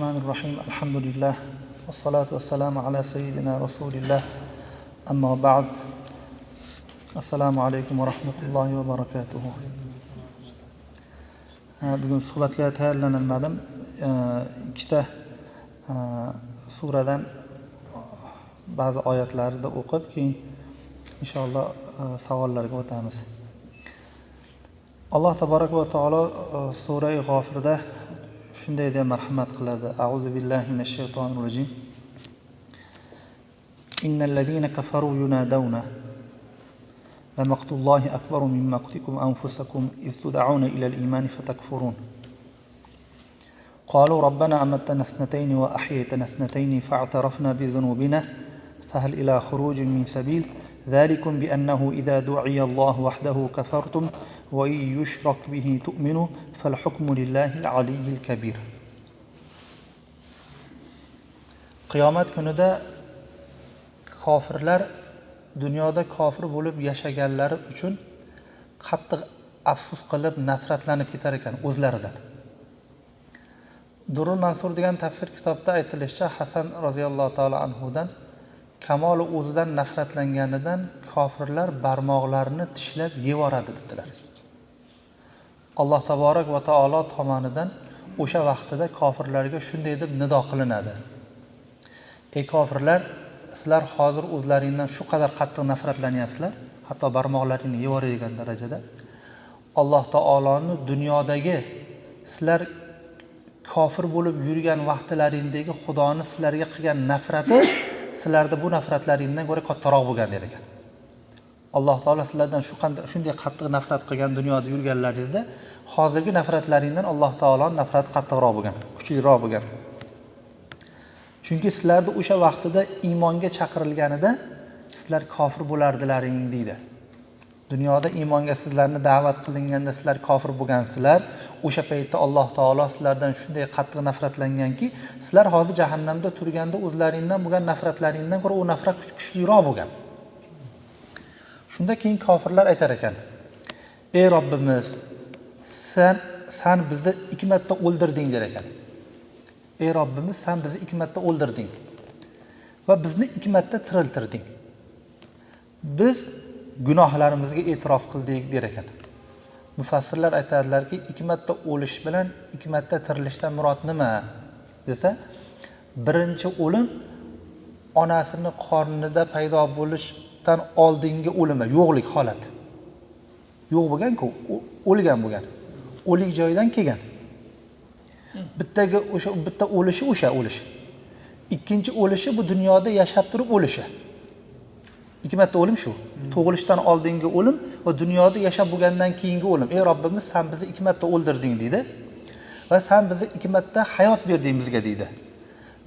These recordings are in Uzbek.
Bismillahirrahmanirrahim. Alhamdulillah. Wassalatu wassalamu ala sayyidina Rasulillah. Amma ba'd. Assalomu alaykum va rahmatullohi va barakatuh. Bugun suhbatga tayyorlanmadim. Ikkita suradan ba'zi oyatlarni o'qib, keyin inshaalloh savollarga o'tamiz. Alloh tabaraka va taolo sura-i G'ofirda shunday deb marhamat qiladi. A'udhu billahi minash shaytonir rojim. Innal ladina kafaru yunadawna lamaqtullahi akbaru min maqtikum anfusakum idh tud'auna ila al-iman fatakfurun. قالوا ربنا أمتنا اثنتين وأحييتنا اثنتين فاعترفنا بذنوبنا فهل إلى خروج من سبيل ذلكم بأنه إذا دعي الله وحده كفرتم وإن يشرك به تؤمنوا فالحكم لله العلي الكبير. Qiyomat kunida kofirlar dunyoda kofir bo'lib yashaganlari uchun qattiq afsus qilib nafratlanib ketar ekan o'zlaridan. Durul Mansur degan tafsir kitobda aytilishicha, Hasan roziyallohu taolo anhudan kamoli o'zidan nafratlanganidan kofirlar barmoqlarini tishlab yevoradi debdilar. Alloh taborak va taolo tomonidan o'sha vaqtida kofirlarga shunday deb nido qilinadi. Ey kofirlar, sizlar hozir o'zlaringizdan shu qadar qattiq nafratlanyapsizlar, hatto barmoqlaringni yevoradigan darajada. Alloh taoloning dunyodagi sizlar kofir bo'lib yurgan vaqtlaringdagi Xudoni sizlarga qilgan nafrati sizlarda bu nafratlaringizdan ko'ra kattaroq bo'lgan der ekan. Alloh taolo sizlardan shunday qattiq nafrat qilgan dunyoda yurganlaringizda hozirgi nafratlaringizdan Alloh taoloning nafrati qattiqroq bo'lgan, kuchliroq bo'lgan. Chunki sizlarda o'sha vaqtida iymonga chaqirilganida sizlar kofir bo'lardilaring deydi. Dunyoda iymonga sizlarni da'vat qilinganda sizlar kofir bo'lgansizlar. O'sha paytda Alloh taolo sizlardan shunday qattiq nafratlanganki, sizlar hozir jahannamda turganda o'zlaringizdan bo'lgan nafratlaringizdan ko'ra u nafrat kuchliroq bo'lgan. Shunda keyin kofirlar aytar ekan: "Ey Robbimiz, sen bizni 2 marta o'ldirding" der ekan. "Ey Robbimiz, sen bizni 2 marta o'ldirding va bizni 2 marta tiriltirding. Biz gunohlarimizga e'tirof qildik" der ekan. Mufassirlar aytadilarki, 2 marta o'lish bilan 2 marta tirilishdan murod nima desa, birinchi o'lim onasini qornida paydo bo'lishdan oldingi o'limi, yo'qlik holati. Yo'q bo'lgan-ku, o'lgan bo'lgan. O'lik joydan kelgan. Bitta o'lishi o'sha o'lish. Ikkinchi o'lishi bu dunyoda yashab turib o'lishi. 2 marta o'lim shu. Tug'ilishdan oldingi o'lim va dunyoda yashab bo'lgandan keyingi o'lim. Ey Robbimiz, sen bizni 2 marta o'ldirding deydi va sen bizni 2 marta hayot berding bizga deydi.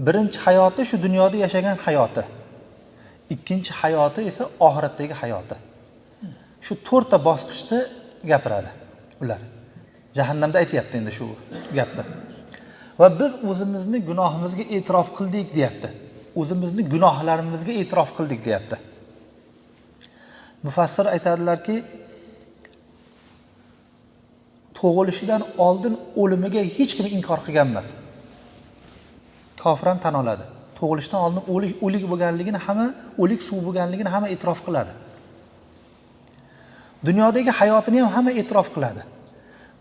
Birinchi hayoti shu dunyoda yashagan hayoti. Ikkinchi hayoti esa oxiratdagi hayoti. Shu 4 ta bosqichda gapiradi ular. Jahannamda aytayapti endi shu gapni. Va biz o'zimizni gunohimizga e'tirof qildik deyapti. O'zimizni gunohlarimizga e'tirof qildik deyapti. Mufassir aytadilarki, tug'ilishidan oldin o'limiga hech kim inkor qilgan emas. Kofir ham tan oladi. Tug'ilishdan oldin o'lik bo'lganligini hamma, o'lik suv bo'lganligini hamma e'tirof qiladi. Dunyodagi hayotini ham hamma e'tirof qiladi.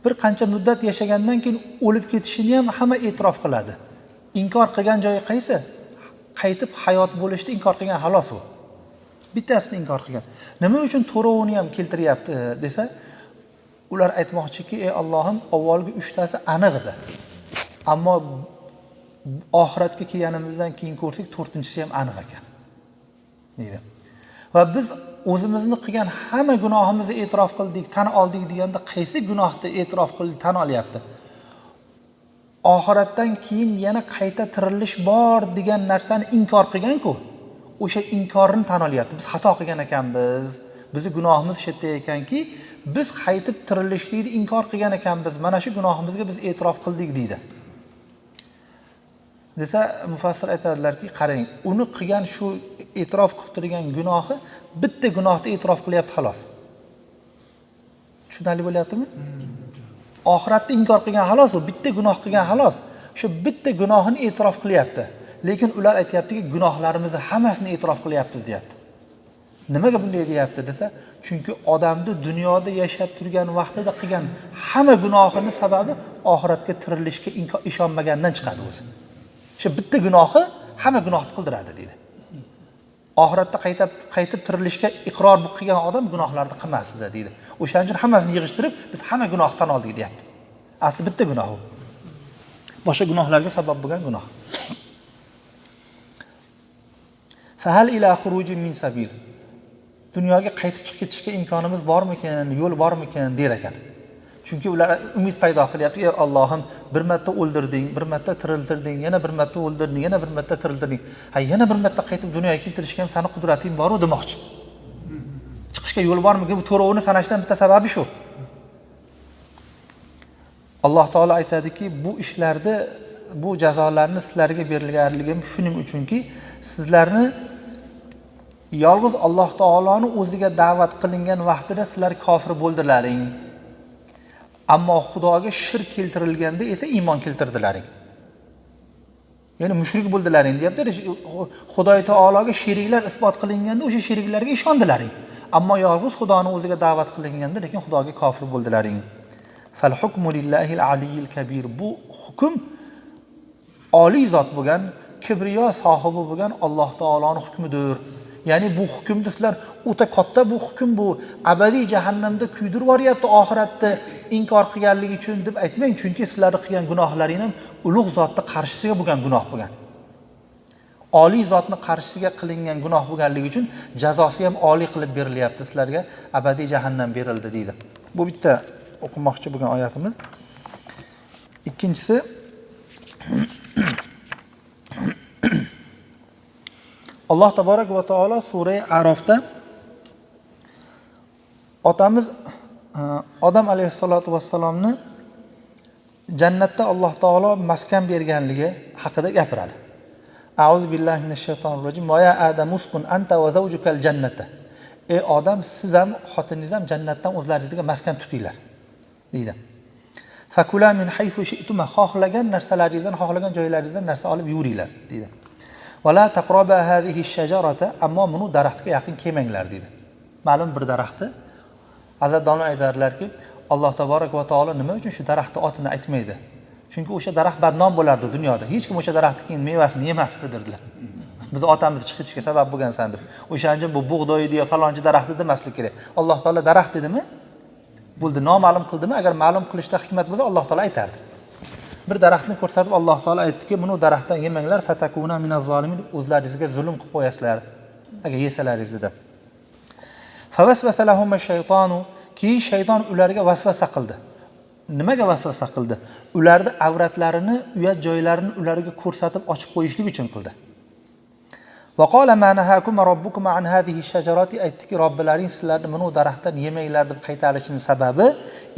Bir qancha muddat yashagandan keyin o'lib ketishini ham hamma e'tirof qiladi. Inkor qilgan joyi qaysi? Qaytib hayot bo'lishni inkor qilgan xolos u. Bittasini inkor qilgan. Nima uchun to'rovini ham keltiryapti desa, ular aytmoqchiki, ey Allohim, avvalgi 3 tasi aniq edi. Ammo oxiratga kelganimizdan keyin ko'rsak, 4-inchisi ham aniq ekan. deydi. Va biz o'zimizni qilgan hamma gunohimizni e'tirof qildik, tan oldik deganda qaysi gunohni e'tirof qildik, tan olyapti? Oxiratdan keyin yana qayta tirilish bor degan narsani inkor qilgan-ku. O'sha inkorni tan olyapti. Biz xato qilgan ekanmiz. Bizi gunohimiz shu yerda ekanki, biz qaytib tirilishlikni inkor qilgan ekanmiz. Mana shu gunohimizga biz e'tirof qildik deydi. Desa mufassir aytadilarki, qarang, uni qilgan shu e'tirof qilib turgan gunohi bitta gunohni e'tirof qilyapti xolos. Tushunarli bo'lyaptimi? Oxiratni inkor qilgan xolos, u bitta gunoh qilgan xolos. shu bitta gunohini e'tirof qilyapti. Lekin ular aytayaptiki, gunohlarimizni hammasini e'tirof qilyapmiz, deyapti. Nimaga bunday deyapti desa, chunki odamni dunyoda yashab turgan vaqtida qilgan hamma gunohini sababi oxiratga tirilishga ishonmagandan chiqadi o'zi. Shu bitta gunohi hamma gunohni qildiradi deydi. Oxiratda qaytib tirilishga iqror qilgan odam gunohlarni qilmasdi deydi. O'shaning uchun hammasini yig'ishtirib, biz hamma gunohdan oldik, deyapti. Asli bitta gunoh u. Boshqa gunohlarga sabab bo'lgan gunoh. Fahal ila khurujin min sabil. Dunyoga qaytib chiqib ketishga imkonimiz bormikan, yo'l bormikan der ekan. Chunki ular umid paydo qilyapti, ey Allohim, bir marta o'ldirding, bir marta tiriltirding, yana bir marta o'ldirding, yana bir marta tiriltirding. Yana bir marta qaytib dunyoga keltirishga ham seni qudrating bor-u demoqchi. Chiqishga yo'l bormikan? Bu to'rovini sanashdan bitta sababi shu. Alloh taolo aytadiki, bu ishlarda bu jazolarni sizlarga berilganligim shuning uchunki, sizlarni yolg'iz Alloh taoloni o'ziga da'vat qilingan vaqtida sizlar kofir bo'ldilaring. Ammo Xudoga shirk keltirilganda esa iymon keltirdilaring. Ya'ni mushrik bo'ldilaring, deyapti. Xudo taologa sheriklar isbot qilinganda o'sha sheriklarga ishondilaring. Ammo yolg'iz Xudoni o'ziga da'vat qilinganda lekin Xudoga kofir bo'ldilaring. Fal hukmu lillahil aliyyil kabir. Bu hukm oliy zot bo'lgan, kibriyo sohibi bo'lgan Alloh taoloning hukmidir. Ya'ni bu hukmni sizlar o'ta katta bu hukm, bu abadiy jahannamda kuydirib yuboryapti oxiratda inkor qilganligi uchun deb aytmang, chunki sizlarning qilgan gunohlaring ham ulug' zotning qarshisiga bo'lgan gunoh bo'lgan. Oliy zotning qarshisiga qilingan gunoh bo'lganligi uchun jazosi ham oliy qilib berilyapti, sizlarga abadiy jahannam berildi deydi. Bu bitta o'qimoqchi bo'lgan oyatimiz. Ikkinchisi Alloh taborak va taolo sura Arafda otamiz Odam alayhisolatu vassalomni jannatda Alloh taolo maskan berganligi haqida gapiradi. A'udhu billahi minash shaytonir rojim. Va ya Adam uskun anta va zawjukal jannata. Ey odam, siz ham xotiningiz ham jannatdan o'zlaringizga maskan tutinglar deydi. Fakula min haythu shi'tuma, xohlagan narsalaringizdan, xohlagan joylaringizdan narsa olib yuringlar deydi. Va la taqraba hadhihi ash-shajarata, ammo buni daraxtga yaqin kelmanglar deydi. Ma'lum bir daraxtni azadonlar aytarlarki, Alloh taborak va taolo nima uchun shu daraxtning otini aytmaydi? Chunki o'sha daraxt badnom bo'lardi dunyoda. Hech kim o'sha daraxtning mevasini yemasdi dedilar. Biz otamiz chiqishga sabab bo'lgansan deb. O'shancha bu bug'doy deya falonchi daraxtni demaslik kerak. Alloh taolo daraxt dedimi? Bo'ldi, noma'lum qildimi? Agar ma'lum qilishda hikmat bo'lsa, Alloh taolo aytardi. Bir daraxtni ko'rsatib Alloh taolo aytdiki, buni daraxtdan yemanglar, fatakuna minaz zolimin, o'zlaringizga zulm qilib qo'yasizlar agar yesalaringizda. Favasvasa lahum ash-shaytonu, keyin shayton ularga vasvasa qildi. Nimaga vasvasa qildi? Ularni avratlarini, uyat joylarini ularga ko'rsatib ochib qo'yishlik uchun qildi. Va qala ma nahakum robbukum an hadhihi ash-shajarati, aytdiki, Robbilaring sizlarni bunu daraxtdan yemanglar deb qaytarishining sababi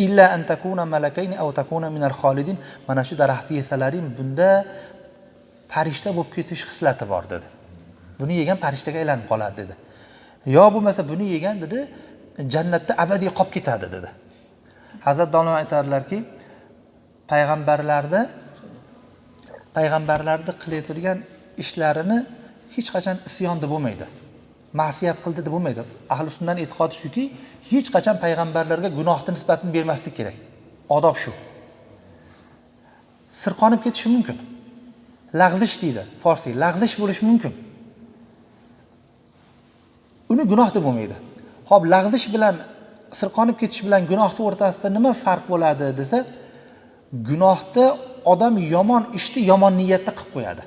illa an takuna malakayn aw takuna minal xolidin, mana shu daraxtni yesalaring bunda farishta bo'lib ketish xislati bor dedi. Buni yegan farishtaga aylanib qoladi dedi. Yo bo'lmasa buni yegan dedi, jannatda abadiy qolib ketadi dedi. Hazrat Dono aytarlarki, payg'ambarlarda qilayotgan ishlarini hech qachon isyon deb bo'lmaydi. Ma'siyat qildi deb bo'lmaydi. Ahli sunnaning e'tiqodi shuki, hech qachon payg'ambarlarga gunohning nisbatini bermaslik kerak. Odob shu. Sirqonib ketishi mumkin. Lag'zish deydi forscha, lag'zish bo'lishi mumkin. Uni gunoh deb bo'lmaydi. Xo'p, lag'zish bilan sirqonib ketish bilan gunohning o'rtasida nima farq bo'ladi desa, gunohda odam yomon ishni yomon niyatda qilib qo'yadi.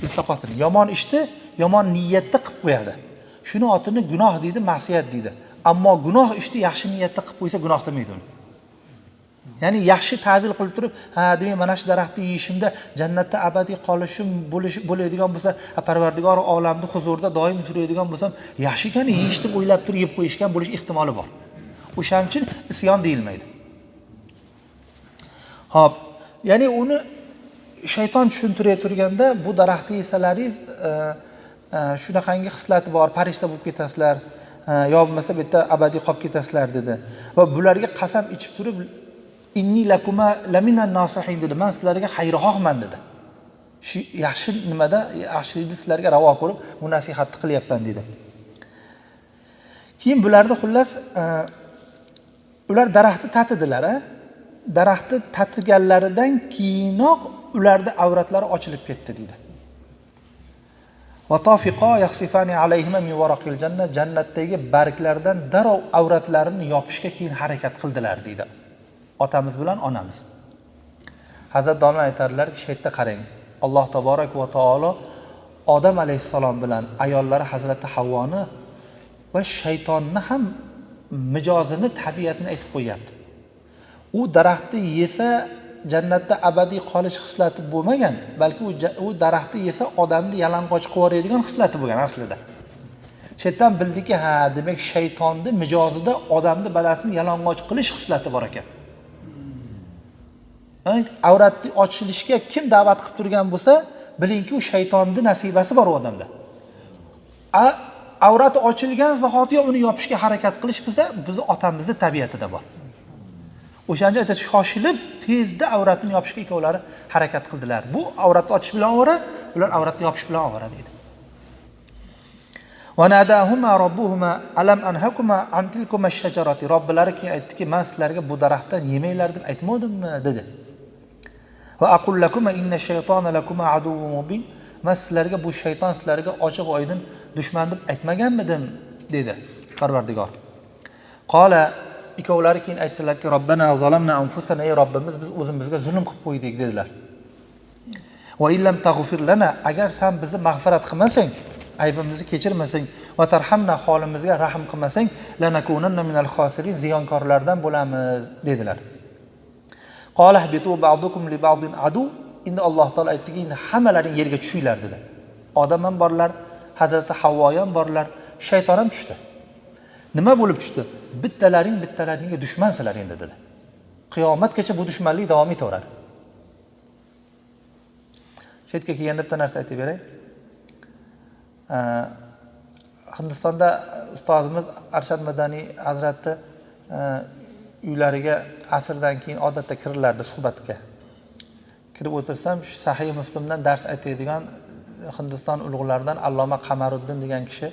Istaqosini yomon ishni yomon niyatda qilib qo'yadi. Shuni otini gunoh deydi, ma'siyat deydi. Ammo gunoh ishni yaxshi niyatda qilib qo'ysa gunoh demaydi uni. Ya'ni yaxshi ta'vil qilib turib, ha, demak mana shu daraxtni yeyishimda jannatda abadiy qolishim bo'ladigan bo'lsa, Parvardigor olamning huzurida doim turadigan bo'lsam, yaxshi ekan, yeyish deb o'ylab turib yeb qo'yishgan bo'lish ehtimoli bor. O'shaning uchun isyon deyilmaydi. Xo'p, ya'ni uni shayton tushuntirib turganda, bu daraxtni yesalaringiz shunaqangi xislati bor, farishta bo'lib ketasizlar, yo bo'lmasa bu yerda abadiy qolib ketasizlar dedi. Va bularga qasam ichib turib inni lakuma laminan nasihin dedi. Men sizlarga xayrixohman dedi. Shu yaxshi nimada, yaxshilikni sizlarga ravo ko'rib, bu nasihatni qilyapman dedi. Keyin bularni xullas ular daraxtni tatidilar, daraxtni tatiganlaridan keyinoq ularda avratlari ochilib ketdi dedi. Va tafiqa yakhsifani alayhima min waraqil janna, jannatdagi barglardan darov avratlarini yopishga keyin harakat qildilar dedi. Otamiz bilan onamiz. Hazrat domla aytarlarki, shu yerda qarang. Alloh taborak va taolo Odam alayhissalom bilan ayollari Hazrati Havvoni va shaytonni ham mijozini, tabiatini aytib qo'yapti. U daraxtni yesa jannatda abadiy qolish xislati bo'lmagan, balki u daraxtni yesa odamni yalang'och qilib yuboradigan xislati bo'lgan aslida. Shayton bildiki, ha, demak shaytonni mijozida odamni badasini yalang'och qilish xislati bor ekan. Avratni ochilishga kim da'vat qilib turgan bo'lsa, bilingki, u shaytonning nasibasi bor odamda. Avrati ochilgan zahotiga uni yopishga harakat qilish bo'lsa, bizni otamizning tabiatida bor. O'shanda aytadi, shoshilib tezda avratini yopishga ikkovlari harakat qildilar. Bu avratni ochish bilan ovora, ular avratni yopish bilan ovora dedi. Va nadahuma robbuhuma alam anhakuma an tilkuma ash-shajarati. Robbilari keyin aytdiki, men sizlarga bu daraxtdan yemanglar deb aytmadimmi dedi. Va aqul lakuma inna shaytona lakuma aduwwun mubin. Men sizlarga bu shayton sizlarga ochiq oydin dushman deb aytmaganmidim dedi Parvardigor. Qala, ikkovlari keyin aytdilarki, Robbana zalamna anfusana, ey Robbimiz, biz o'zimizga zulm qilib qo'ydik dedilar. Va illam taghfir lana, agar sen bizni mag'firat qilmasang, aybimizni kechirmasang, va tarhamna, holimizga rahm qilmasang, lanakunanna minal khosirin, ziyonkorlardan bo'lamiz dedilar. Qala habitu ba'dukum li ba'din adu. Endi Alloh taolo aytdiki, endi hammalaring yerga tushinglar dedi. Odam ham borlar, Hazrati Havvo ham borlar, shayton ham tushdi. Nima bo'lib tushdi? Bittalaringga dushmansizlar endi dedi. Qiyomatgacha bu dushmanlik davom etaveradi. Shu yerga kelganda bitta narsa aytib beray. Hindistonda ustozimiz Arshad Madaniy Hazrati uylariga asrdan keyin odatda kirilardi suhbatga. Kirib o'tirsam, shu Sahih Muslimdan dars aytadigan Hindiston ulug'laridan Alloma Qamaruddin degan kishi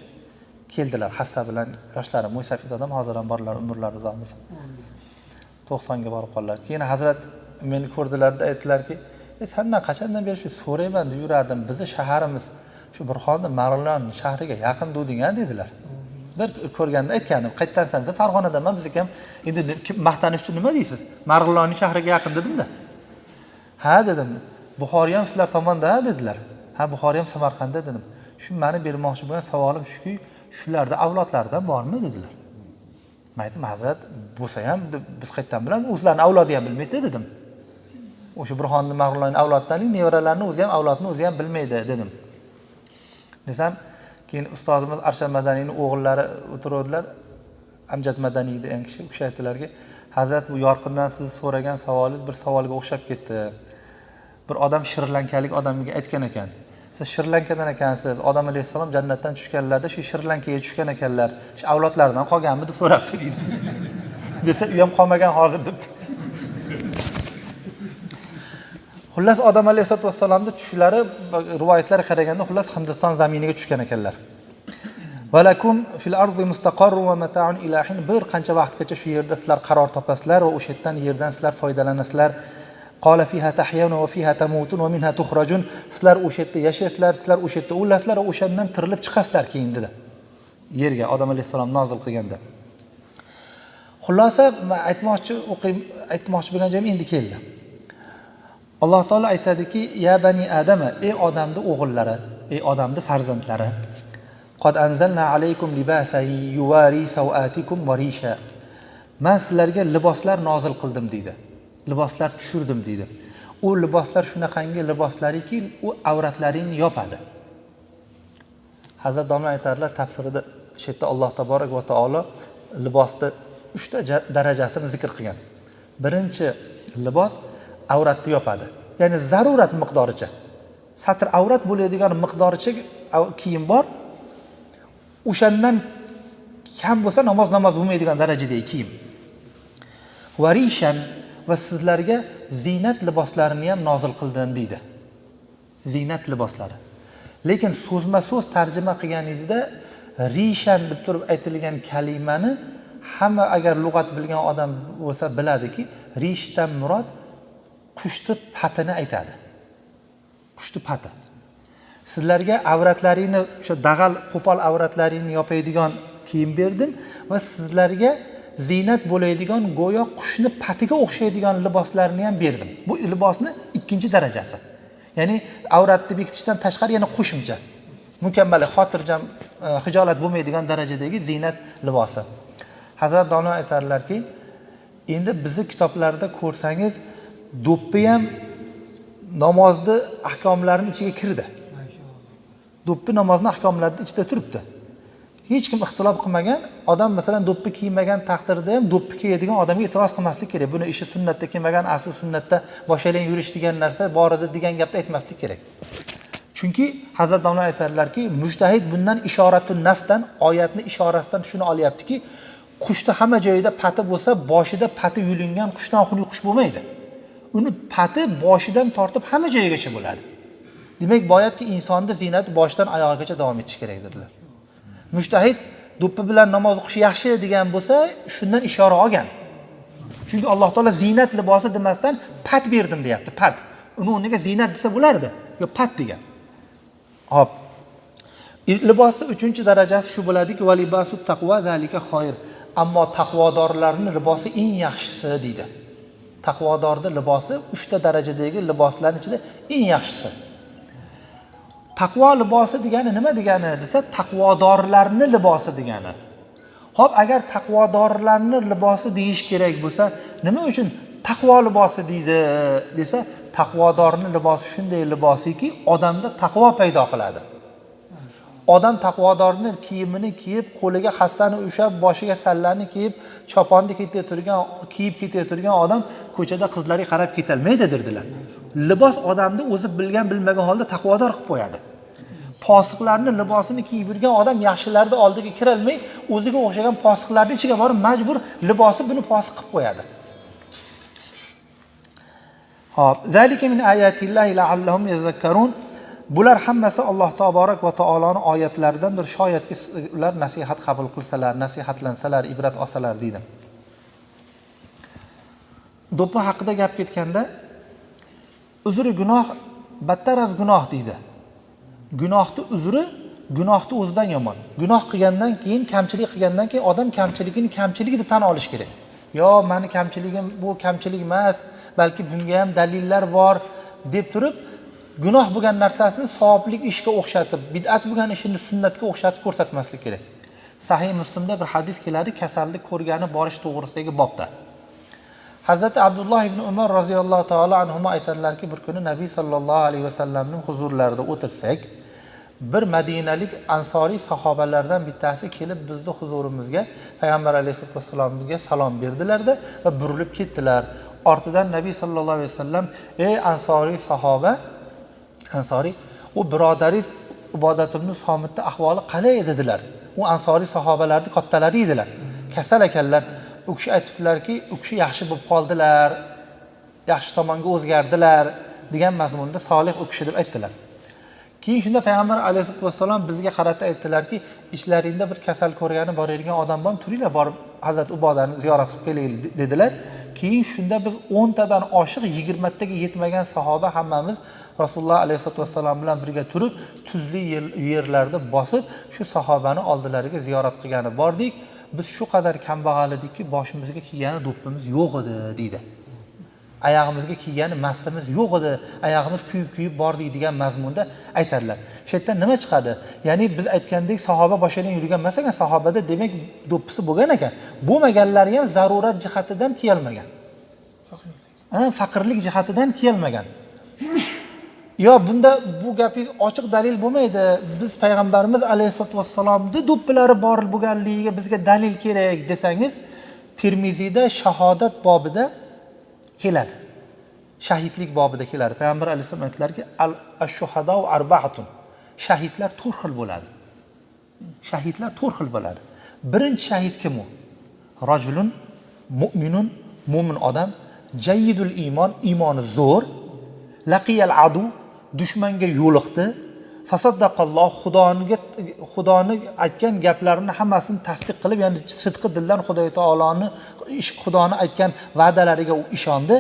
keldilar hassa bilan, yoshlari mo'ysafid odam, hozir ham borlar, umrlari uzoq bo'lsin. 90 ga borib qoldilar. Keyin Hazrat meni ko'rdilarda aytdilarki, "Sendan qachondan beri shu so'rayman deb yurardim. Bizni shaharimiz shu Burxonni Marg'ilon shahriga yaqin dedigan" dedilar. Bir ko'rganda aytganim, qayerdansan deb, Farg'onadanman, bizga ham endi maqtanish uchun nima deysiz? Marg'ilonning shahriga yaqin dedim-da. Ha dedim, Buxoriy ham sizlar tomonda dedilar. Ha, Buxoriy ham Samarqandda dedim. Shu meni bermoqchi bo'lgan savolim shuki, shularda avlodlardan bormi dedilar. Men aytdim, Hazrat, bo'lsa ham biz qayerdan bilamiz, o'zlarini avlodi ham bilmaydi dedim. O'sha Burxonni Marg'ilonning avlodlarining nevaralarini o'zi ham avlodini o'zi ham bilmaydi dedim. Desam, keyin ustozimiz Arshad Madaniyning o'g'illari o'tirdilar. Amjad Madaniy degan kishi, u kishi aytdilarki, Hazrat, bu yorqindan siz so'ragan savolingiz bir savolga o'xshab ketdi. Bir odam Shri-Lankalik odamga aytgan ekan. Siz Shri-Lankadan ekansiz. Odam alayhissalom jannatdan tushganlarda shu Shri-Lankaga tushgan ekanlar. Shu avlodlaridan qolganmi deb so'rabdi deydi. Desa, u ham qolmagan hozir debdi. Xullas Odam alayhissalatu vassalomning tushlari rivoyatlarga qaraganda xullas Hindiston zaminiga tushgan ekanlar. Valakum fil ardi mustaqarrun va mata'un ila hin. Bir qancha vaqtgacha shu yerda sizlar qaror topasizlar va o'sha yerdan sizlar foydalanasizlar. Qala fiha tahyana va fiha tamutun va minha tukhrajun. Sizlar o'sha yerda yashaysizlar, sizlar o'sha yerda o'lasizlar va o'shandan tirilib chiqasizlar keyin dedi. Yerga Odam alayhissalom nozil qilganda. Xulosa aytmoqchi bo'lgan joyim endi keldi. Alloh taolo aytadiki, ya bani adama, ey odamning o'g'illari, ey odamning farzandlari, qad anzalna alaykum libasan yuwari sawatikum wa risha. Men sizlarga liboslar nozil qildim deydi. Liboslar tushirdim deydi. U liboslar shunaqangi liboslariki, u avratlaringni yopadi. Hazrat domla aytarlar tafsirida, shu yerda Alloh taborak va taolo libosda 3 ta darajasini zikr qilgan. Birinchi libos avratni yopadi. Ya'ni zarurat miqdoricha. Satr avrat bo'ladigan miqdoricha kiyim bor. O'shandan kam bo'lsa namoz bo'lmaydigan darajadagi kiyim. Varishan va sizlarga ziynat liboslarini ham nozil qildim deydi. Ziynat liboslari. Lekin so'zma-so'z tarjima qilganingizda rishan deb turib aytilgan kalimani hamma agar lug'at bilgan odam bo'lsa biladiki, rishdan murod qushni patini aytadi. Qushni pati. Sizlarga avratlaringni, o'sha dag'al qo'pol avratlaringni yopadigan kiyim berdim va sizlarga ziynat bo'ladigan go'yo qushni patiga o'xshaydigan liboslarni ham berdim. Bu libosni ikkinchi darajasi. Ya'ni avratni bekitishdan tashqari yana qo'shimcha. Mukammal, xotirjam, hijolat bo'lmaydigan darajadagi ziynat libosi. Hazrat domla aytarlarki, endi bizni kitoblarda ko'rsangiz, do'ppi ham namozni ahkomlarining ichiga kirdi. Do'ppi namozning ahkomlarida ichida turibdi. Hech kim ixtilof qilmagan, odam masalan do'ppi kiymagan taqdirda ham do'ppi kiyadigan odamga e'tiroz qilmaslik kerak. Buni ishi sunnatda kelmagan, asli sunnatda boshaylang yurish degan narsa bor edi degan gapni aytmaslik kerak. Chunki Hazrat domla aytarlarki, mujtahid bundan ishoratun nasdan, oyatni ishorasidan shuni olyaptiki, qushda hamma joyida pati bo'lsa, boshida pati yulingan qushdan xunuk qush bo'lmaydi. Uni pati boshidan tortib hamma joyigacha bo'ladi. Demak, boyatki insonda ziynat boshidan oyog'igacha davom etishi kerak dedilar. Mujtahid do'ppi bilan namoz o'qish yaxshi degan bo'lsa, shundan ishora olgan. Chunki Alloh taolo ziynat libosi demasdan pat berdim deyapti, pat. Uni o'rniga ziynat desa bo'lardi, yo pat degan. Hop. Libosning 3-darajasi shu bo'ladiki, va libasut taqvo zalika xoyr. Ammo taqvodorlarning libosi eng yaxshisi deydi. Taqvodorning libosi 3 darajadagi liboslarning ichida eng yaxshisi. Taqvo libosi degani nima degani desa, taqvodorlarning libosi degani. Xo'p, agar taqvodorlarning libosi deyish kerak bo'lsa, nima uchun taqvo libosi deydi desa, taqvodorning libosi shunday libosiki, odamda taqvo paydo qiladi. Odam taqvodorning kiyimini kiyib, qo'liga hassani ushlab, boshiga sallani kiyib, choponni kiyib ketayotgan odam ko'chada qizlarga qarab ketolmaydi dedilar. Libos odamni o'zi bilgan bilmagan holda taqvodor qilib qo'yadi. Fosiqlarning libosini kiyib yurgan odam yaxshilarning oldiga kira olmay, o'ziga o'xshagan fosiqlarning ichiga borib majbur libosi buni fosiq qilib qo'yadi. Hop, zalika min ayatillahi la'allahum yazakkarun. Bular hammasi Alloh taborak va taoloning oyatlaridandir. Shoyatki ular nasihat qabul qilsalar, nasihatlansalar, ibrat olsalar deydi. Do'ppi haqida gap ketganda, uzri gunoh battar az gunoh deydi. Gunohni uzri gunohni o'zidan yomon. Gunoh qilgandan keyin, kamchilik qilgandan keyin odam kamchiligini kamchilik deb tan olish kerak. Yo, meni kamchiligim bu kamchilik emas, balki bunga ham dalillar bor deb turib, gunoh bo'lgan narsasini savoblik ishga o'xshatib, bid'at bo'lgan ishini sunnatga o'xshatib ko'rsatmaslik kerak. Sahih Muslimda bir hadis keladi, kasallik ko'rgani borish to'g'risidagi bobda. Hazrat Abdulloh ibn Umar roziyallohu taolo anhuma aytadilarki, bir kuni Nabiy sallallohu alayhi vasallamning huzurlarida o'tirsak, bir madinalik ansoriy sahobalardan bittasi kelib bizning huzurimizga payg'ambar alayhisolatu vasallamga salom berdilarda va burilib ketdilar. Ortidan Nabiy sallallohu alayhi vasallam, ey ansoriy sahoba, ansoriy, u birodaringiz Ibodatulloh Somitning ahvoli qalay dedilar. U ansoriy sahobalarning kattalari edilar. Kasal ekanlar. U kishi aytibdilarki, u kishi yaxshi bo'lib qoldilar, yaxshi tomonga o'zgardilar degan mazmunda solih u kishi deb aytdilar. Keyin shunda payg'ambar alayhisolatu vasallam bizga qaratib aytdilarki, ishlaringda bir kasal ko'rgani boradigan odam bor, turinglar borib Hazrat Ubodani ziyorat qilib kelaylik dedilar. Keyin shunda biz 10 tadan oshiq 20 taga yetmagan sahoba hammamiz Rasululloh alayhisolatu vasallam bilan birga turib, tuzli yerlarda bosib, shu sahobani oldilariga ziyorat qilgani bordik. Biz shu qadar kambag'al edikki, boshimizga kiygani do'ppimiz yo'q edi deydi. Oyog'imizga kiygani massimiz yo'q edi, oyog'imiz kuyib bordik degan mazmunda aytadilar. Shu yerdan nima chiqadi? Ya'ni biz aytgandek sahoba boshidan yurgan emas ekan, sahobada demak do'ppisi bo'lgan ekan. Bo'lmaganlari ham zarurat jihatidan kiyolmagan. Faqirlik jihatidan kiyolmagan. Yo, bunda bu gapingiz ochiq dalil bo'lmaydi. Biz payg'ambarimiz alayhisolatu vasallamning do'ppilari bor bo'lganligiga bizga dalil kerak desangiz, Tirmiziyda shahodat bobida keladi. Shahidlik bobida keladi. Payg'ambar alayhisolam aytdilarki, ash-shuhada arba'atun. Shahidlar 4 xil bo'ladi. Shahidlar 4 xil bo'ladi. Birinchi shahid kim u? Rajulun mu'minun, mu'min odam, jayyidul iymon, iymoni zo'r, laqiyal adu, dushmanga yo'liqdi, fasaddaqalloh, Xudoni aytgan gaplarini hammasini tasdiq qilib, ya'ni sidqi dildan Xudo taoloni Xudoni aytgan va'dalariga u ishondi.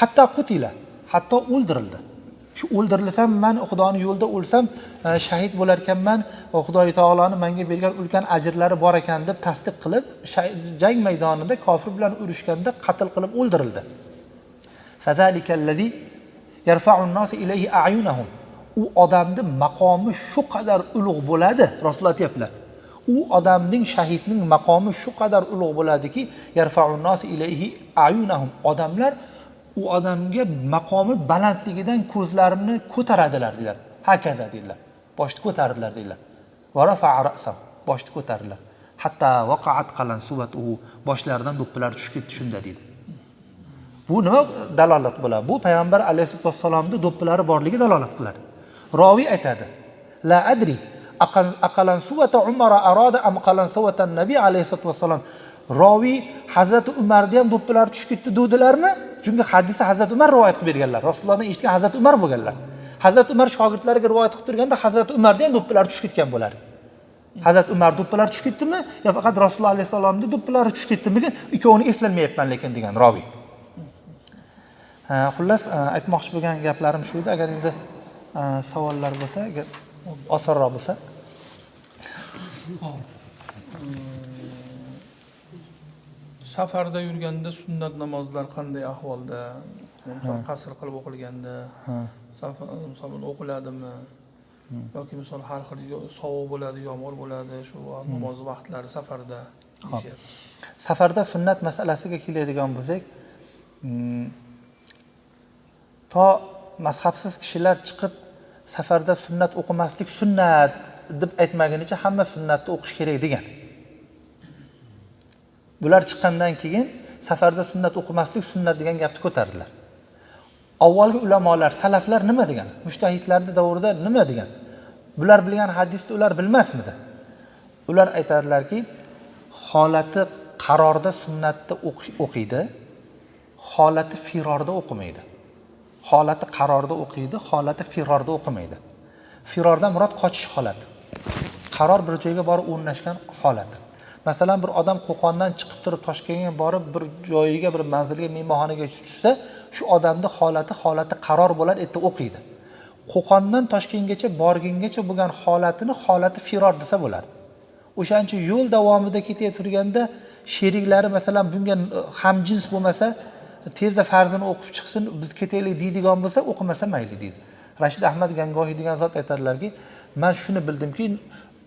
Hatto qutila, hatto o'ldirildi. Shu o'ldirilsam, men Xudoni yo'lda o'lsam, shahid bo'lar ekanman va Xudo taoloni menga bergan ulkan ajrlari bor ekan deb tasdiq qilib, jang maydonida kofir bilan urushganda qatl qilib o'ldirildi. Fazalikallazi yarfa'u an-nas ilayhi a'yunahum. U odamning maqomi shu qadar ulug' bo'ladi, Rasululloh aytiblar. U odamning, shahidning maqomi shu qadar ulug' bo'ladiki, yarfa'u an-nas ilayhi a'yunahum. Odamlar u odamga maqomi balandligidan ko'zlarini ko'taradilar dedilar. Hakaza dedilar. Boshni ko'tardilar dedilar. Va rafa'a ra'sahu. Boshni ko'tardilar. Hatta waqa'at qalansuwatuhu. Boshlaridan do'ppilar tushib ketdi shunda dedi. Bu nima dalolat bo'ladi? Bu payg'ambar alayhisolatu vassalomning do'ppilari borligi dalolat qiladi. Roviy aytadi: "La adri aqalansuwata Umar arada am qalansuwata an-nabiy alayhisolatu vassalom." Roviy Hazrat Umarda ham do'ppilar tushib ketdi dedilarmi? Chunki hadisni Hazrat Umar rivoyat qilib berganlar. Rasulullohdan eshitgan Hazrat Umar bo'lganlar. Hazrat Umar shogirdlariga rivoyat qilib turganda Hazrat Umarda ham do'ppilar tushib ketgan bo'lar. Hazrat Umar do'ppilar tushib ketdimi yo faqat Rasululloh alayhi vasallamning do'ppilari tushib ketdimi? Ikkovini eslolmayapman lekin degan roviy. Xullas aytmoqchi bo'lgan gaplarim shu edi. Agar endi savollar bo'lsa, agar osonroq bo'lsa. Safarda yurganda sunnat namozlar qanday ahvolda? Misol qasr qilib o'qilganda, misol o'qiladimi? Yoki misol har xil sovuq bo'ladi, yomg'ir bo'ladi, shu namoz vaqtlari safarda. Safarda sunnat masalasiga keladigan bo'lsak, to mazhabsiz kishilar chiqib safarda sunnat o'qimaslik sunnat deb aytmagunicha hamma sunnatni o'qish kerak degan. Bular chiqqandan keyin safarda sunnat o'qimaslik sunnat degan gapni ko'tardilar. Avvalgi ulamolar, salaflar nima degan? Mushtahidlarning davrida nima degan? Bular bilgan hadisni ular bilmasmidi? Ular aytadilarki, holati qarorda sunnatni o'qiydi, holati firorda o'qimaydi. Holati qarorda o'qiydi, holati firorda o'qimaydi. Firordan murod qochish holati. Qaror bir joyga borib o'rnashgan holati. Masalan, bir odam Qo'qondan chiqib turib Toshkentga borib bir joyiga, bir manzilga, mehmonxonaga tushsa, shu odamning holati qaror bo'lar, erta o'qiydi. Qo'qondan Toshkentgacha borgungacha bo'lgan holati firor desa bo'ladi. O'shancha yo'l davomida ketayotganda sheriklari masalan bunga hamjins bo'lmasa, tezda farzini o'qib chiqsin, biz ketaylik deydigan bo'lsa, o'qimasa mayli deydi. Rashid Ahmad Gangohiy degan zot aytadilarki, men shuni bildimki,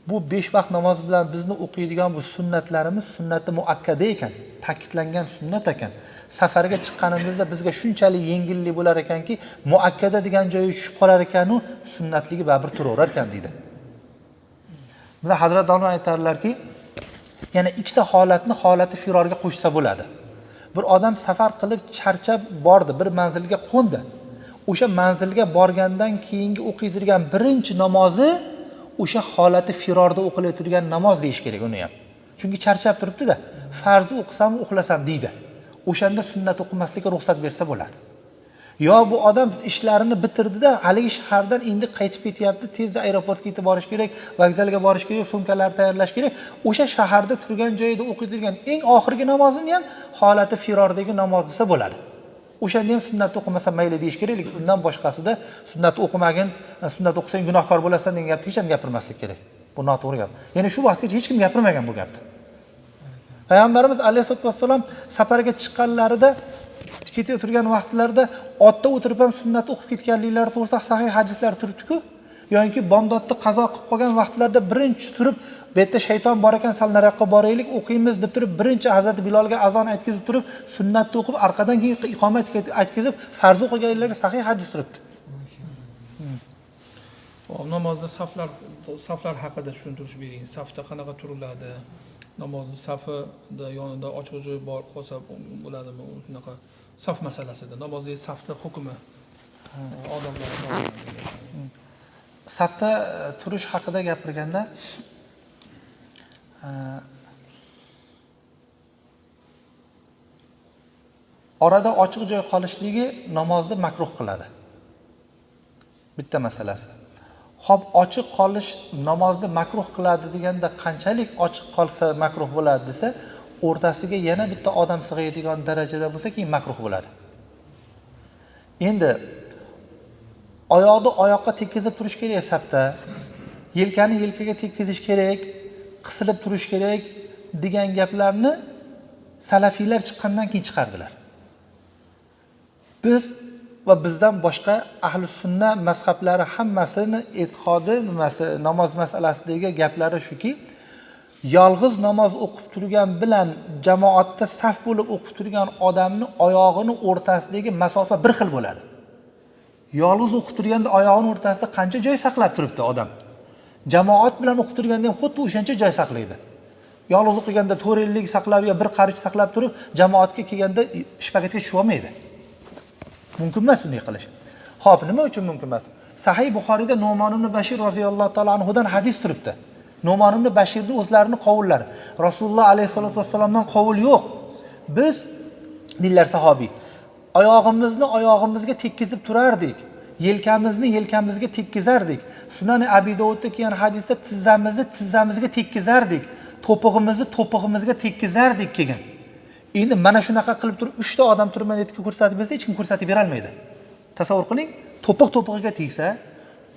bu 5 vaqt namoz bilan bizni o'qiydigan bu sunnatlarimiz sunnati muakkada ekan, ta'kidlangan sunnat ekan. Safarga chiqqanimizda bizga shunchalik yengillik bo'lar ekanki, muakkada degan joyi tushib qolar ekan-u, sunnatligi baribir turaverar ekan deydi. Bizlar Hazrat Davron aytarlarki, yana ikkita holati firorga qo'shsa bo'ladi. Bir odam safar qilib charchab bordi, bir manzilga qo'ndi. O'sha manzilga borgandan keyingi o'qiydigan birinchi namozi o'sha holati firorda o'qilayotgan namoz deyish kerak uni ham. Chunki charchab turibdi-da, farz o'qisam, uxlasam deydi. O'shanda sunnat o'qimaslikka ruxsat bersa bo'ladi. Yo bu odam ishlarini bitirdi-da, haligi shahardan endi qaytib ketyapti, tezda aeroportga yetib borish kerak, vokzalga borish kerak, sumkalarni tayyorlash kerak. O'sha shaharda turgan joyida o'qiydigan eng oxirgi namozini ham holati firordagi namoz desa bo'ladi. O'shanda ham sunnat o'qimasa mayli deyish kerak, lekin undan boshqasida sunnat o'qimagin, sunnat o'qisang gunohkor bo'lasan degan gapni hech ham gapirmaslik kerak. Bu noto'g'ri gap. Ya'ni shu vaqtgacha hech kim gapirmagan bu gapni. Payg'ambarimiz alayhisolatu vassalom safarga chiqqanlarida ketib turgan vaqtlarida otda o'tirib ham sunnat o'qib ketganliklari to'g'risida sahih hadislar turibdi-ku. Yoki bomdodni qazo qilib qolgan vaqtlarda birinchi turib, bu yerda shayton bor ekan, sal nariyoqqa boraylik, o'qiymiz deb turib, birinchi Hazrat Bilolga azon aytkizib turib, sunnatni o'qib, orqadan keyin iqomat aytkizib, farz o'qiganlarga sahih hadis turibdi. Namozda saflar haqida tushuntirish bering. Safda qanaqa turiladi? Namozning safida yonida ochiq joy bor qolsa bo'ladimi? Shunaqa saf masalasida, namozdagi safda hukmi odamlar. Safda turish haqida gapirganda orada ochiq joy qolishligi namozni makruh qiladi. Bitta masalasi. Xo'p, ochiq qolish namozni makruh qiladi deganda qanchalik ochiq qolsa makruh bo'ladi desa, o'rtasiga yana bitta odam sig'aydigan darajada bo'lsa keyin makruh bo'ladi. Endi oyoqni oyoqqa tekkizib turish kerak safda, yelkani yelkaga tekkizish kerak, qisilib turish kerak degan gaplarni salafiylar chiqqandan keyin chiqardilar. Biz va bizdan boshqa ahli sunna mazhablari hammasini e'tiqodi namoz masalasidagi gaplari shuki, yolg'iz namoz o'qib turgan bilan jamoatda saf bo'lib o'qib turgan odamni oyog'ini o'rtasidagi masofa bir xil bo'ladi. Yolg'iz o'qib turganda oyog'ini o'rtasida qancha joy saqlab turibdi odam. Jamoat bilan o'qib turganda ham xuddi o'shancha joy saqlaydi. Yolg'iz o'qiganda 450 saqlab yo bir qarich saqlab turib, jamoatga kelganda shpagatga tushib olmaydi. Mumkin emas bunday qilish. Xo'p, nima uchun mumkin emas? Sahih Buxoriyda Nu'man ibn Bashir roziyallohu ta'ala anhudan hadis turibdi. Nu'man ibn Bashirning o'zlarining qovullari. Rasululloh alayhisolatu vassalomdan qovul yo'q. Biz dinlar sahobiy oyog'imizni oyog'imizga tekkizib turardik. Yelkamizni yelkamizga tekkizardik. Sunan Abi Dovudda kelgan hadisda tizzamizni tizzamizga tekkizardik. To'pig'imizni to'pig'imizga tekkizardik kelgan. Endi mana shunaqa qilib turib 3 ta odam turib mana etga ko'rsatib bersa, hech kim ko'rsatib bera olmaydi. Tasavvur qiling, to'piq to'pig'iga tegsa,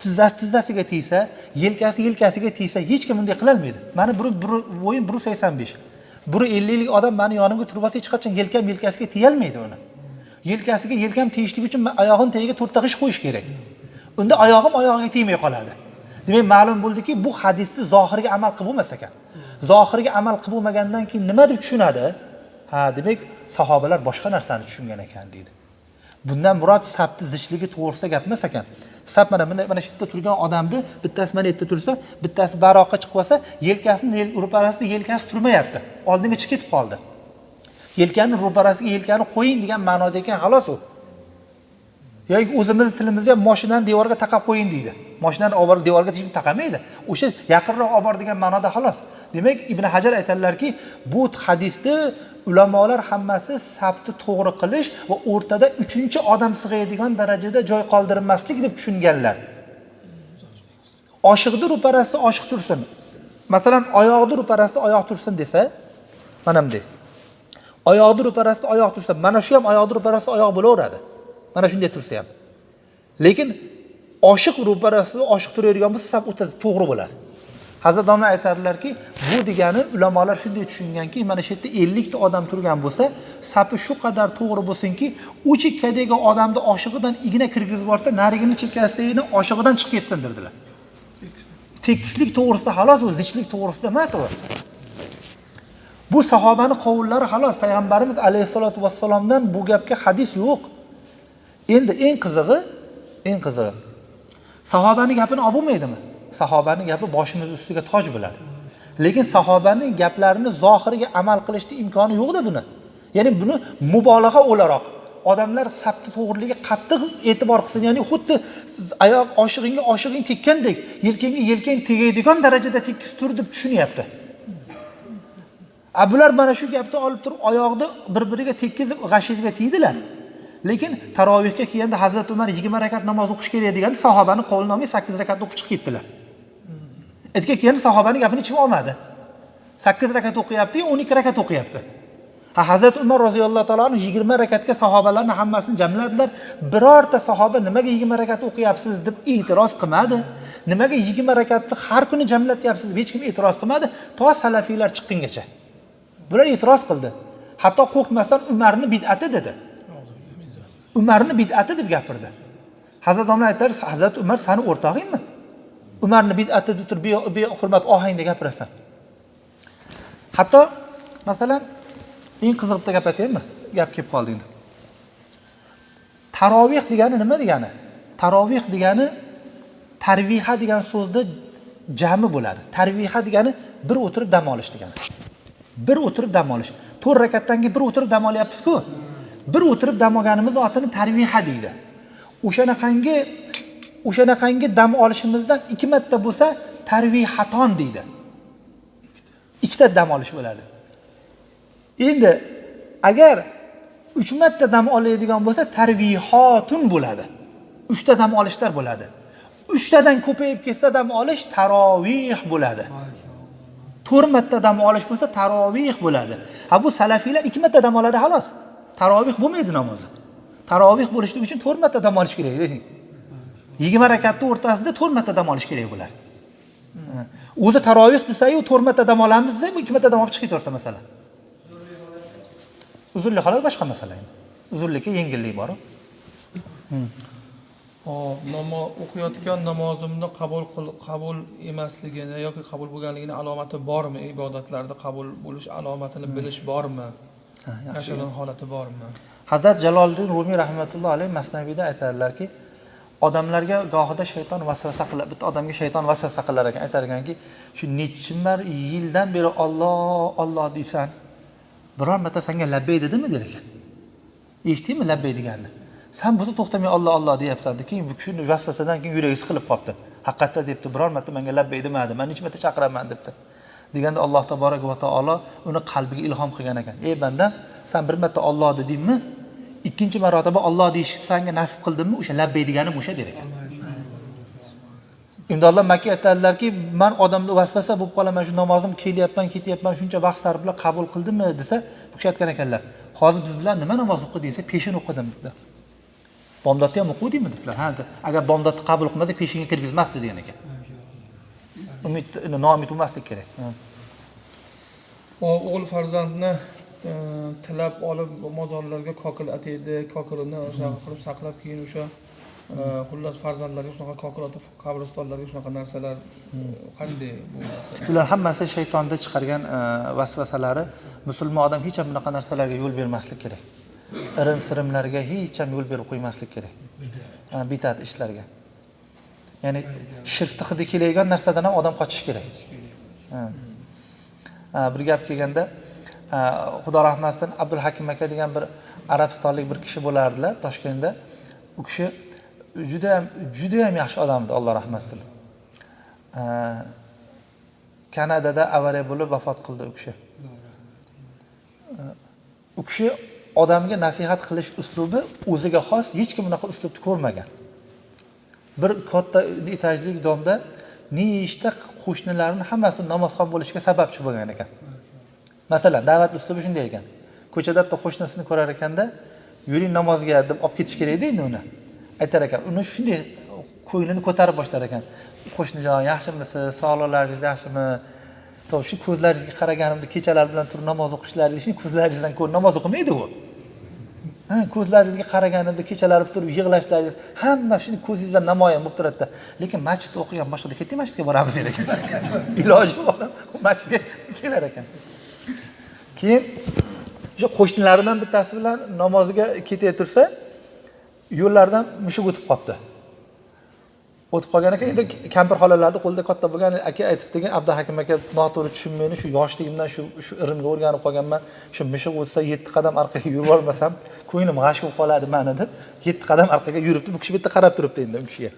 tizzasi tizzasiga tegsa, yelkasi yelkasiga tegsa, hech kim bunday qila olmaydi. Mani bo'yim 1.85. 1.50lik odam meni yonimga turib olsa, hech qachon yelkam yelkasiga teya olmaydi uni. Yelkasiga yelkam tegishligi uchun oyog'im tagiga 4 ta g'ish qo'yish kerak. Unda oyog'im oyog'iga tegmay qoladi. Demak, ma'lum bo'ldiki, bu hadisni zohiriga amal qilib bo'lmas ekan. Zohiriga amal qilib bo'lmagandan keyin nima deb tushunadi? Ha, demak, sahobalar boshqa narsani tushungan ekan deydi. Bundan murod sabti zichligi to'g'risida gap emas ekan. Sab mana shu yerda turgan odamni bittasi mana yerda tursa, bittasi baroqqa chiqib olsa, yelkasini ro'parasida yelkasi turmayapti. Oldinga chiqib ketib qoldi. Yelkani ro'parasiga yelkani qo'ying degan ma'noda ekan, xolos u. Yoki o'zimiz tilimizda ham mashinani devorga taqab qo'ying deydi. Mashinani olib borib devorga taqamaydi. O'sha yaqinroq olib bor degan ma'noda xolos. Demak, Ibn Hajar aytadilarki, bu hadisda ulamolar hammasi sabti to'g'ri qilish va o'rtada 3-chi odam sig'aydigan darajada joy qoldirmaslik deb tushunganlar. Oshiqni ro'parasida oshiq tursin. Masalan, oyoqni ro'parasida oyoq tursin desa, mana bunday. Oyoqni ro'parasida oyoq tursa, mana shu ham oyoqni ro'parasida oyoq bo'laveradi. Mana shunday tursa ham. Lekin oshiq ro'parasida oshiq turadigan bo'lsa, sab o'rtasida to'g'ri bo'ladi. Hazrat domla aytadilarki, bu degani ulamolar shunday tushunganki, mana shu yerda 50 ta odam turgan bo'lsa, safi shu qadar to'g'ri bo'lsinki, u chekkadagi odamni oshig'idan igna kirgizib yuborsa, narigini chekkasidagi oshig'idan chiqib ketsin dedilar. Tekislik to'g'risida xolos, u zichlik to'g'risida emas u. Bu sahobani qovullari xolos, payg'ambarimiz alayhisolatu vassalomdan bu gapga hadis yo'q. Endi eng qizig'i sahobani gapini olib bo'lmaydimi? Sahobaning gapi boshimiz ustiga toj bo'ladi. Lekin sahobaning gaplarini zohiriga amal qilishning imkoni yo'q-da buni. Ya'ni buni mubolag'a o'laroq odamlar sabti to'g'riligiga qattiq e'tibor qilsin, ya'ni xuddi oyoq oshig'ing tekkandek, yelkangga yelkang tegadigan darajada tekis tur deb tushunyapti. Bular mana shu gapni olib turib oyoqni bir-biriga tekkizib g'ashizga tiydilar. Lekin tarovihga kelganda Hazrat Umar 20 rakat namoz o'qish kerak degan sahobaning qovlini olmay 8 rakat o'qib chiqib ketdilar. Etga kelganda sahobaning gapini ichib olmadi. 8 rakat o'qiyapti, 12 rakat o'qiyapti. Hazrat Umar roziyallohu ta'ala 20 rakatga sahobalarning hammasini jamladilar. Birorta sahoba nimaga 20 rakat o'qiyapsiz deb e'tiroz qilmadi. Nimaga 20 rakatni har kuni jamlatyapsiz deb hech kim e'tiroz qilmadi, to salafiylar chiqqungacha. Bular e'tiroz qildi. Hatto qo'rqmasdan Umarni bid'ati dedi. Umarni bid'ati deb gapirdi. Hazrat domla aytadi, Hazrat Umar seni o'rtog'ingmi? Umarni bid'ati deb turib hurmat ohangda gapirasan. Hatto masalan eng qiziq bitta gap aytaymi? Gap kelib qoldi endi. Tarovih degani nima degani? Tarovih degani tarviha degan so'zda jami bo'ladi. Tarviha degani bir o'tirib dam olish degani. Bir o'tirib dam olish. 4 rakatdan keyin bir o'tirib dam olyapmiz-ku. Bir o'tirib dam olganimiz otini tarviha deydi. O'shanaqangi dam olishimizdan 2 marta bo'lsa tarvihaton deydi. 2 ta dam olish bo'ladi. Endi agar 3 marta dam oladigan bo'lsa tarvihotun bo'ladi. 3 ta dam olishlar bo'ladi. 3 tadan ko'payib ketsa dam olish tarovih bo'ladi. 4 marta dam olish bo'lsa tarovih bo'ladi. Ha bu salafiylar 2 marta dam oladi xolos. Tarovih bo'lmaydi namozi. Tarovih bo'lishligi uchun 4 marta dam olish kerak, deng. 20 rakatning o'rtasida 4 marta dam olish kerak bo'ladi. O'zi tarovih desa-yu 4 marta dam olamiz desa, bu 2 marta dam olib chiqib ketaversa masalan. Uzunlik holat boshqa masala. Uzunlikka yengillik bor. O'qiyotgan namozimni qabul emasligini yoki qabul bo'lganligini alomati bormi? Ibodatlarda qabul bo'lish alomatini bilish bormi? Yashagan holati bormi? Hazrat Jaloliddin Rumiy rahmatullohi alayhi Masnaviyda aytadilarki, odamlarga gohida shayton vasvasa qilib, bitta odamga shayton vasvasa qilar ekan, aytar ekanki, shu nechimar yildan beri Alloh deysan, biror marta senga labbay dedimi der ekan. Eshitdingmi labbay deganini? Sen bo'lsa to'xtamay Alloh deyapsan. Keyin bu kishi vasvasadan keyin yuragi siqilib qoldi. Haqiqatda debdi, biror marta menga labbay demadi. Men necha marta chaqiraman debdi. Deganda Alloh taboraka va taolo uni qalbiga ilhom qilgan ekan. Ey bandam, sen bir marta Alloh dedingmi? Ikkinchi marotaba Alloh deyish senga nasib qildimmi? O'sha labbay deganim o'sha der ekan. Imdollar Makka aytadilarki, men odamga vasvasa bo'lib qolaman, shu namozim kelyapman, ketyapman, shuncha vaqt sarflab qabul qildimmi desa, bu kishi aytgan ekanlar. Hozir biz bilan nima namoz o'qi desa, peshin o'qidim dedilar. Bomdodni ham o'qidingmi dedilar. Ha, agar bomdodni qabul qilmasa, peshinga kirgizmasdi degan ekan. Noumid bo'lmaslik kerak. O'g'il farzandni tilab olib mozorlarga kokil ataydi, kokilini o'sha qilib saqlab keyin o'sha xullas farzandlarga shunaqa kokil atib qabristonlarga shunaqa narsalar qanday bu narsa? Ular hammasi shaytonda chiqargan vasvasalari. Musulmon odam hech ham bunaqa narsalarga yo'l bermaslik kerak. Irim-sirimlarga hech ham yo'l berib qo'ymaslik kerak. Bitat ishlarga. Ya'ni shirkni hidi keladigan narsadan ham odam qochish kerak. Bir gap kelganda Xudo rahmatsin Abdul Hakim aka degan bir arabistonlik bir kishi bo'lardilar Toshkentda. U kishi juda ham yaxshi odam edi, Alloh rahmatsin. Kanadada avariya bo'lib vafot qildi u kishi. U kishi odamga nasihat qilish uslubi o'ziga xos, hech kim bunaqa uslubni ko'rmagan. Bir katta etajli domda nechta qo'shnilarning hammasi namozxon bo'lishiga sababchi bo'lgan ekan. Masalan, da'vat uslubi shunday ekan. Ko'chada bitta qo'shnisini ko'rar ekanda, "Yuring namozga" deb olib ketish kerak edi uni. Aytar ekan, uni shunday ko'nglini ko'tarib boshlar ekan. "Qo'shnijon, yaxshimisiz? Sog'liqlaringiz yaxshimi? To'g'ri, shu ko'zlaringizga qaraganimda kechalar bilan turib namoz o'qishlaringiz, shu ko'zlaringizdan ko'rib namoz o'qimaydi u. Ko'zlaringizga qaraganimda kechalari turib yig'lashlaringiz, hammasi shu ko'zingizdan namoyon bo'lib turadi. Lekin masjidda o'qigan boshqa ketdik, masjidga boramiz der ekan. Iloji bor, masjidga kelar ekan. Keyin o'sha qo'shnilaridan bittasi bilan namoziga ketay tursa, yo'llardan mushuk o'tib qoldi. O'tib qolgan ekan, endi kampir xolalarning qo'lida katta bo'lgan aka aytib degan Abdul Hakim aka noto'g'ri tushunmayni, shu yoshligimdan shu irimga o'rganib qolganman. Shu mushuk o'tsa 7 qadam orqaga yurib olmasam, ko'nglim g'ash bo'lib qoladi meni deb 7 qadam orqaga yuribdi. Bu kishi bitta qarab turibdi endi u kishiga.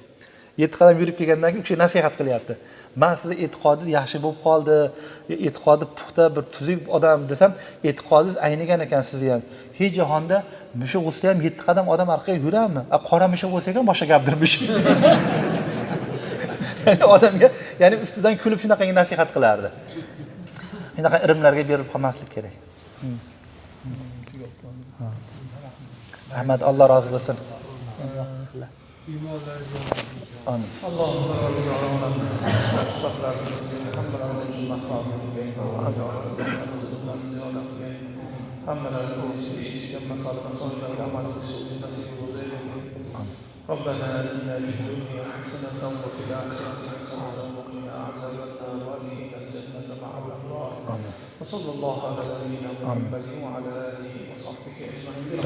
7 qadam yurib kelgandan keyin u kishi nasihat qilyapti. Men sizni e'tiqodingiz yaxshi bo'lib qoldi, e'tiqodi puxta bir tuzuk odam desam, e'tiqodingiz aynigan ekan sizni ham. Hech jahonda mushuk o'tsa ham 7 qadam odam orqaga yuradimi? Qora mushuk bo'lsa ham boshqa gapdirmish. Odamga, ya'ni ustidan kulib shunaqangi nasihat qilardi. Shunaqa irimlarga berib qolmaslik kerak. Ahmad, Alloh rozi bo'lsin. Amin. ربنا آتنا في الدنيا حسنة وفي الآخرة حسنة وقنا عذاب النار وأدخلنا الجنة مع الأبرار. وصلى الله على نبينا محمد وعلى آله وصحبه أجمعين.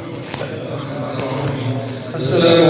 السلام